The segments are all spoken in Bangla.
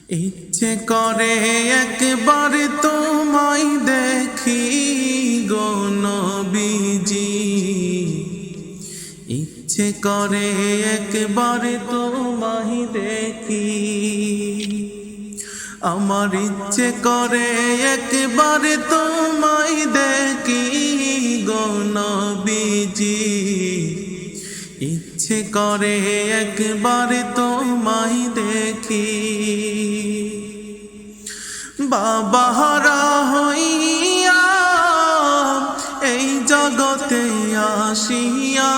ইচ্ছে করে একবার তোমায় দেখি গো নবীজি, ইচ্ছে করে একবার তোমায় দেখি। আমার ইচ্ছে করে একবার তোমায় দেখি গো নবীজি, ইচ্ছে করে একবার তোমায় দেখি। বাবাহারা হইয়া এই জগতে আসিয়া,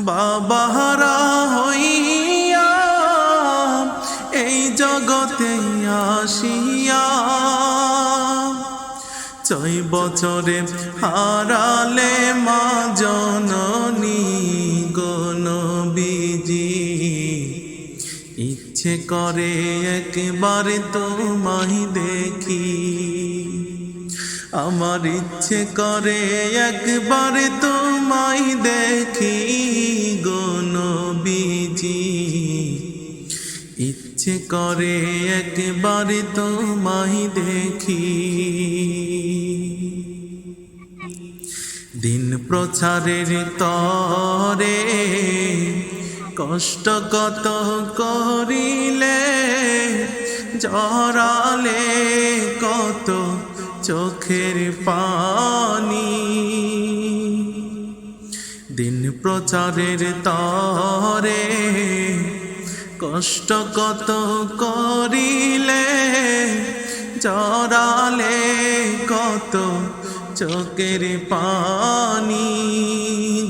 বাবাহারা হইয়া এই জগতে আসিয়া, 6 বছরে হারালে মা জননী গো নবীজি, ইচ্ছে করে একবার তোমায় দেখি। আমার ইচ্ছে করে একবার তোমায় দেখি গো নবীজি, ইচ্ছে করে একবার তোমায় দেখি। দিন প্রচারের তরে কষ্ট কত করিলে, জড়ালে কত চোখের পানি। দিন প্রচারের তরে কষ্ট কত করিলে, জড়ালে কত চোখের পানি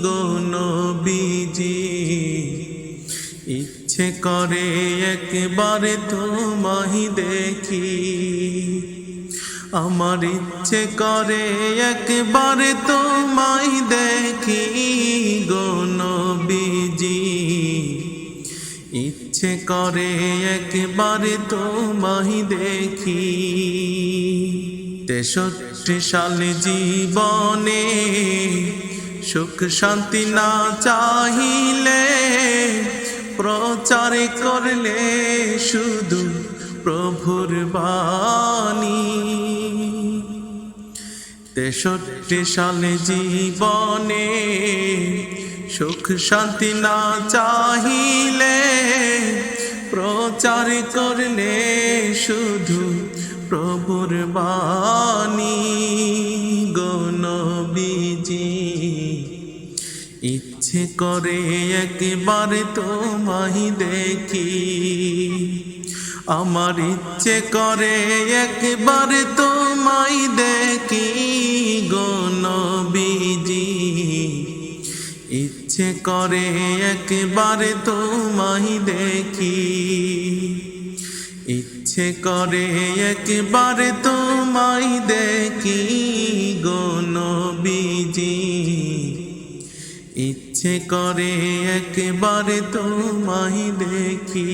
গো নবীজি, ইচ্ছে করে একবার তোমায় দেখি। আমার ইচ্ছে করে একবার তোমায় দেখি গো নবীজি, ইচ্ছে করে একবার তোমায় দেখি। 63 সাল জীবনে সুখ শান্তি না চাহিলে, প্রচার করলে শুধু প্রভুর বাণী। 63 সাল জীবনে সুখ শান্তি না চাহিলে, প্রচার করলে শুধু প্রভুর বাণী গো নবীজি, ইচ্ছে করে একবার তোমায় দেখি। আমার ইচ্ছে করে একবার তোমায় দেখি গো নবীজি, ইচ্ছে করে একবার তোমায় দেখি। ইচ্ছে করে একবার তোমায় দেখি গো নবীজি, ইচ্ছে করে একবার তোমায় দেখি।